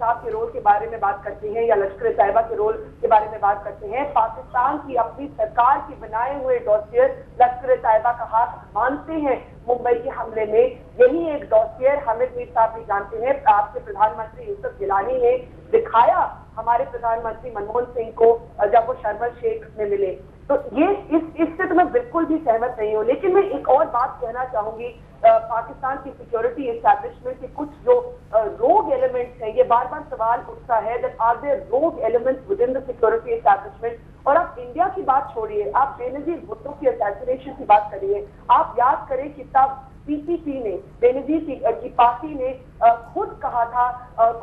साहब के रोल के बारे में बात करते हैं या लश्कर तैयबा के रोल के बारे में बात करते हैं, पाकिस्तान की अपनी सरकार के बनाए हुए डॉसियर लश्कर तैयबा का हाथ मानते हैं मुंबई के हमले में। यही एक डॉसियर हामिद मीर साहब भी जानते हैं। आपके प्रधानमंत्री यूसुफ गिलानी ने दिखाया हमारे प्रधानमंत्री मनमोहन सिंह को जब वो शर्म एल शेख में मिले। तो ये इससे तो मैं बिल्कुल भी सहमत नहीं हूँ। लेकिन मैं एक और बात कहना चाहूंगी, पाकिस्तान की सिक्योरिटी एस्टैब्लिशमेंट के कुछ जो रोग एलिमेंट्स हैं, ये बार बार सवाल उठता है that are there rogue elements within the security establishment. और आप इंडिया की बात छोड़िए, आप बेनजीर भुट्टो की असैसिनेशन की बात करिए। आप याद करें कि तब पीपीपी ने, बेनजीर की पार्टी ने खुद कहा था,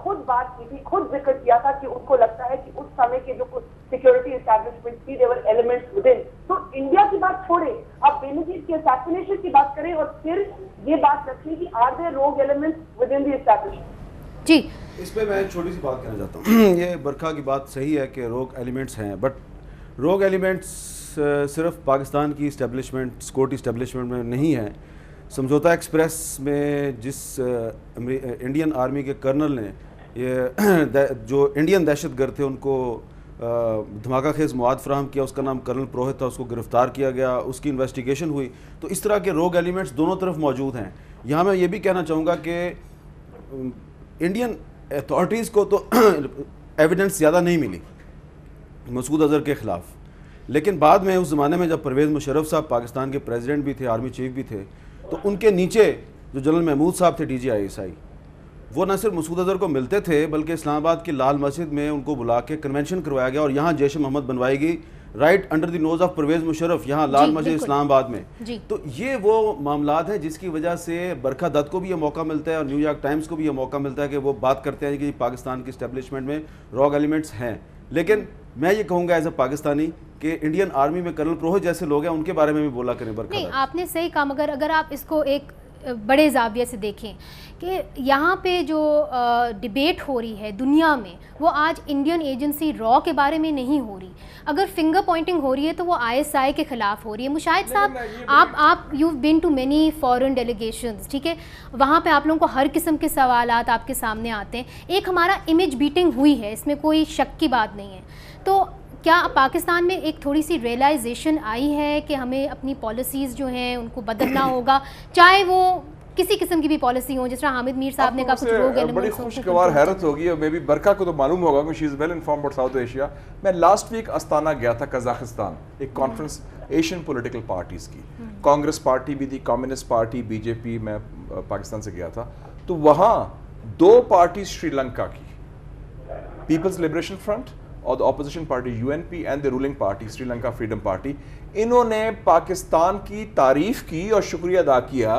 खुद बात की थी, खुद जिक्र किया था कि उनको लगता है कि उस समय के जो कुछ सिक्योरिटी एस्टैब्लिशमेंट थी देवर एलिमेंट्स विद इन। तो इंडिया की बात छोड़े, आप बेनजीर की असैसिनेशन की बात करें और फिर ये बात रखिए कि are there rogue elements within the establishment. जी, इस पे मैं छोटी सी बात कहना चाहता हूँ। ये बरखा की बात सही है कि रोग एलिमेंट्स हैं, बट रोग एलिमेंट्स सिर्फ पाकिस्तान की इस्टेब्लिशमेंट, सिक्योरिटी इस्टेब्लिशमेंट में नहीं है। समझौता एक्सप्रेस में जिस इंडियन आर्मी के कर्नल ने ये जो इंडियन दहशतगर्द थे उनको धमाका खेज मवाद फराहम किया, उसका नाम कर्नल पुरोहित था, उसको गिरफ़्तार किया गया, उसकी इन्वेस्टिगेशन हुई। तो इस तरह के रोग एलिमेंट्स दोनों तरफ मौजूद हैं। यहाँ मैं ये भी कहना चाहूँगा कि इंडियन अथॉरिटीज़ को तो एविडेंस ज़्यादा नहीं मिली मसूद अज़हर के ख़िलाफ़, लेकिन बाद में उस ज़माने में जब परवेज़ मुशर्रफ साहब पाकिस्तान के प्रेसिडेंट भी थे, आर्मी चीफ भी थे, तो उनके नीचे जो जनरल महमूद साहब थे DGISI, वो न सिर्फ मसूद अज़हर को मिलते थे बल्कि इस्लामाबाद की लाल मस्जिद में उनको बुला के कन्वेंशन करवाया गया और यहाँ जैश मोहम्मद बनवाई गई, right under the nose of Pervez Musharraf, यहाँ लाल मस्जिद इस्लामाबाद में। तो ये वो मामलात हैं जिसकी वजह से बरखा दत्त को भी ये मौका मिलता है और न्यूयॉर्क टाइम्स को भी ये मौका मिलता है कि वो बात करते हैं कि पाकिस्तान की इस्टेब्लिशमेंट में रॉग एलिमेंट्स हैं। लेकिन मैं ये कहूँगा एज अ पाकिस्तानी कि इंडियन आर्मी में कर्नल पुरोहित जैसे लोग हैं, उनके बारे में भी बोला करें बरखा। नहीं, आपने सही कहा, मगर अगर आप इसको एक बड़े जाविये से देखें कि यहाँ पे जो डिबेट हो रही है दुनिया में, वो आज इंडियन एजेंसी रॉ के बारे में नहीं हो रही। अगर फिंगर पॉइंटिंग हो रही है तो वो ISI के ख़िलाफ़ हो रही है। मुशाहिद साहब, आप you been too many foreign delegations, ठीक है, वहाँ पे आप लोगों को हर किस्म के सवालात आपके सामने आते हैं। एक हमारा इमेज बीटिंग हुई है, इसमें कोई शक की बात नहीं है। तो क्या पाकिस्तान में एक थोड़ी सी रियलाइजेशन आई है कि हमें अपनी पॉलिसीज़ जो हैं उनको बदलना होगा, चाहे वो किसी किस्म की भी पॉलिसी हो, जिस तरह हामिद मीर साहब ने कहा कुछ रोग एलिमेंट्स। बड़ी खुशगवार हैरत होगी, और मे बी बरका को तो मालूम होगा कि she is well informed about south Asia. मैं लास्ट वीक अस्ताना गया था, कजाकिस्तान, एक कॉन्फ्रेंस एशियन पॉलिटिकल पार्टीज़ की, कांग्रेस पार्टी भी थी, कम्युनिस्ट पार्टी, BJP, मैं पाकिस्तान से गया था। तो वहाँ दो पार्टीज श्रीलंका की, पीपल्स लिबरेशन फ्रंट और the opposition party UNP and the ruling party Sri Lanka freedom party, इन्होंने पाकिस्तान की तारीफ की और शुक्रिया अदा किया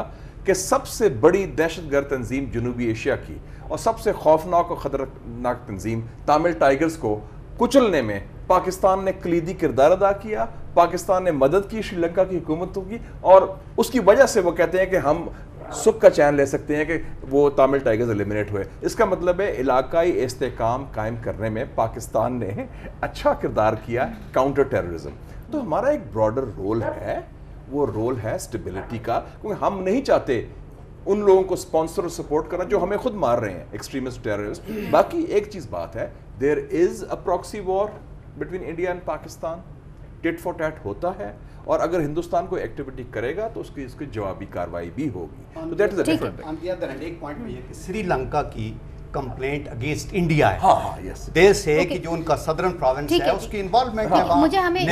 कि सबसे बड़ी दहशतगर्द तंजीम जनूबी एशिया की और सबसे खौफनाक और ख़तरनाक तंजीम तामिल टाइगर्स को कुचलने में पाकिस्तान ने कलीदी किरदार अदा किया। पाकिस्तान ने मदद की श्रीलंका की हुकूमतों की, और उसकी वजह से वो कहते हैं कि हम सुख का चैन ले सकते हैं कि वो तामिल टाइगर्स एलिमिनेट हुए। इसका मतलब है इलाकाई इस्तेहकाम कायम करने में पाकिस्तान ने अच्छा किरदार किया, काउंटर टेररिज्म। तो हमारा एक ब्रॉडर रोल है, वो रोल है स्टेबिलिटी का, क्योंकि हम नहीं चाहते उन लोगों को स्पॉन्सर और सपोर्ट करना जो हमें खुद मार रहे हैं, एक्सट्रीमिस्ट टेररिस्ट। बाकी एक चीज़ बात है, there is a proxy war between India and Pakistan, tit for tat होता है, और अगर हिंदुस्तान कोई एक्टिविटी करेगा तो उसकी जवाबी कार्रवाई भी होगी। तो that is a different thing. एक पॉइंट में ये कि श्रीलंका की कंप्लेंट अगेंस्ट इंडिया है। हाँ, यस, देश है कि जो उनका सदर्न प्रोविंस है उसकी इन्वॉल्वमेंट है वहाँ। मुझे हमें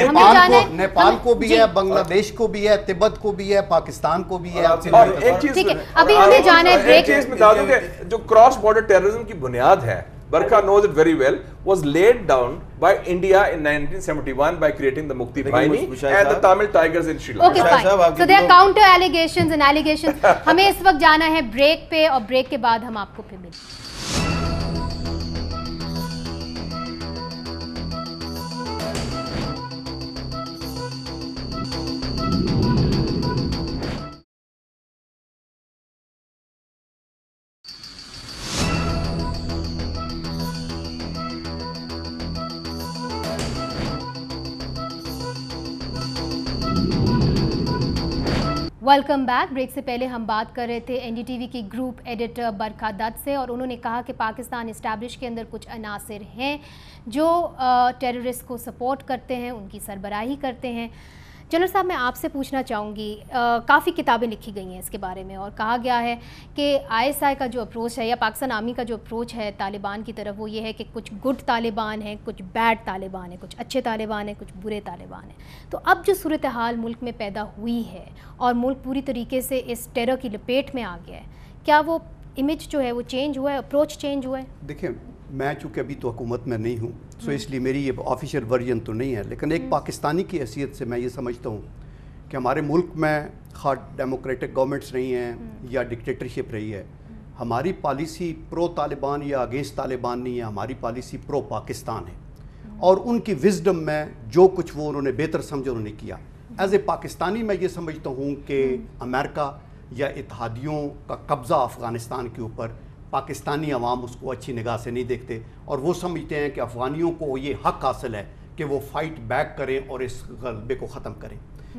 नेपाल को भी है, बांग्लादेश को भी है, तिब्बत को भी है, पाकिस्तान को भी है। और एक चीज अभी हमें जाना है ब्रेक। चीज में बता दूं कि जो क्रॉस बॉर्डर टेररिज्म की बुनियाद है, Barkha knows it very well, was laid down by India in 1971 by creating the Mukti Bahini and the Tamil Tigers in Sri Lanka. Okay, fine. So there are counter allegations and allegations. हमें इस वक्त जाना है break पे, और break के बाद हम आपको फिर मिलेंगे। Welcome back. ब्रेक से पहले हम बात कर रहे थे एनडीटीवी की ग्रुप एडिटर बरखा दत्त से, और उन्होंने कहा कि पाकिस्तान एस्टैब्लिश के अंदर कुछ अनासर हैं जो टेररिस्ट को सपोर्ट करते हैं, उनकी सरबराही करते हैं। जनरल साहब, मैं आपसे पूछना चाहूँगी, काफ़ी किताबें लिखी गई हैं इसके बारे में, और कहा गया है कि आईएसआई का जो अप्रोच है या पाकिस्तान आर्मी का जो अप्रोच है तालिबान की तरफ, वो ये है कि कुछ गुड तालिबान हैं, कुछ बैड तालिबान हैं, कुछ अच्छे तालिबान हैं, कुछ बुरे तालिबान हैं। तो अब जो सूरत हाल मुल्क में पैदा हुई है और मुल्क पूरी तरीके से इस टेरर की लपेट में आ गया है, क्या वो इमेज जो है वो चेंज हुआ है, अप्रोच चेंज हुआ है? देखिए, मैं चूँकि अभी तो हुकूमत में नहीं हूँ, सो इसलिए मेरी ये ऑफिशियल वर्जन तो नहीं है, लेकिन एक पाकिस्तानी की हैसियत से मैं ये समझता हूँ कि हमारे मुल्क में खा डेमोक्रेटिक गवर्नमेंट्स रही हैं या डिक्टेटरशिप रही है, हमारी पॉलिसी प्रो तालिबान या अगेंस्ट तालिबान नहीं है, हमारी पॉलिसी प्रो पाकिस्तान है। और उनकी विजडम में जो कुछ वो उन्होंने बेहतर समझा उन्होंने किया। एज ए पाकिस्तानी मैं ये समझता हूँ कि अमेरिका या इत्तेहादियों का कब्ज़ा अफ़गानिस्तान के ऊपर पाकिस्तानी अवाम उसको अच्छी निगाह से नहीं देखते, और वो समझते हैं कि अफ़गानियों को ये हक़ हासिल है कि वो फ़ाइट बैक करें और इस गलबे को ख़त्म करें।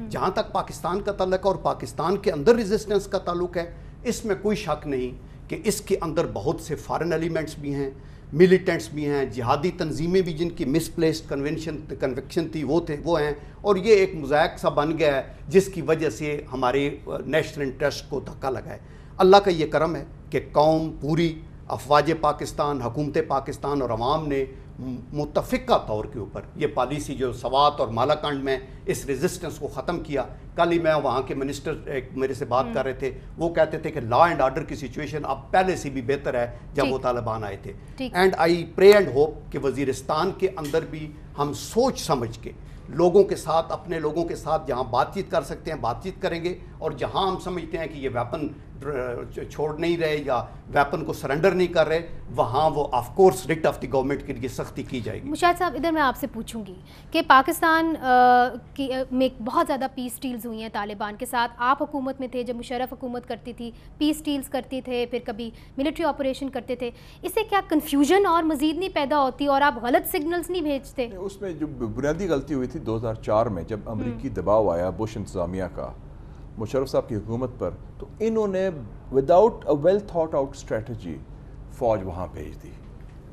जहाँ तक पाकिस्तान का ताल्लुक है और पाकिस्तान के अंदर रेजिस्टेंस का ताल्लुक है, इसमें कोई शक नहीं कि इसके अंदर बहुत से फॉरेन एलिमेंट्स भी हैं, मिलिटेंट्स भी हैं, जिहादी तंजीमें भी जिनकी मिसप्लेस्ड कन्विक्शन थी वो हैं, और ये एक मोज़ाइक सा बन गया है जिसकी वजह से हमारे नेशनल इंटरेस्ट को धक्का लगा है। अल्लाह का ये करम है कि कौम पूरी, अफवाज पाकिस्तान, हुकूमत पाकिस्तान और अवाम ने मुतफ़िक़ा तौर के ऊपर ये पॉलिसी जो सवात और मालाकांड में इस रेजिस्टेंस को ख़त्म किया। कल ही मैं वहाँ के मिनिस्टर एक मेरे से बात कर रहे थे, वो कहते थे कि लॉ एंड ऑर्डर की सिचुएशन अब पहले से भी बेहतर है जब वो तालिबान आए थे। And I pray and hope कि वज़ीरिस्तान के अंदर भी हम सोच समझ के लोगों के साथ, अपने लोगों के साथ जहाँ बातचीत कर सकते हैं बातचीत करेंगे, और जहाँ हम समझते हैं कि ये वेपन छोड़ नहीं रहे या वेपन को सरेंडर नहीं कर रहे, वहाँ वो of course writ of the government के लिए सख्ती की जाएगी। मुशाहिद साहब, इधर मैं आपसे पूछूंगी कि पाकिस्तान में बहुत ज़्यादा पीस डील्स हुई हैं तालिबान के साथ। आप हुकूमत में थे जब मुशर्रफ हुकूमत करती थी, पीस डील्स करती थे, फिर कभी मिलिट्री ऑपरेशन करते थे। इससे क्या कन्फ्यूजन और मज़ीद नहीं पैदा होती और आप गलत सिग्नल्स नहीं भेजते? उसमें जो बुनियादी गलती हुई थी 2004 में जब अमरीकी दबाव आया बुश इंतज़ामिया का मुशर्रफ साहब की हुकूमत पर, तो इन्होंने without a well thought out strategy फ़ौज वहाँ भेज दी।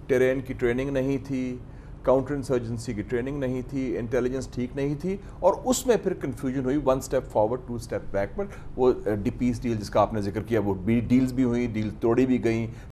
टेरेन की ट्रेनिंग नहीं थी, काउंटर इंसर्जेंसी की ट्रेनिंग नहीं थी, इंटेलिजेंस ठीक नहीं थी, और उसमें फिर कन्फ्यूजन हुई, 1 स्टेप फॉरवर्ड 2 स्टेप बैकवर्ड। वो पीस डील जिसका आपने जिक्र किया, वो डील्स भी हुई, डील तोड़ी भी गई,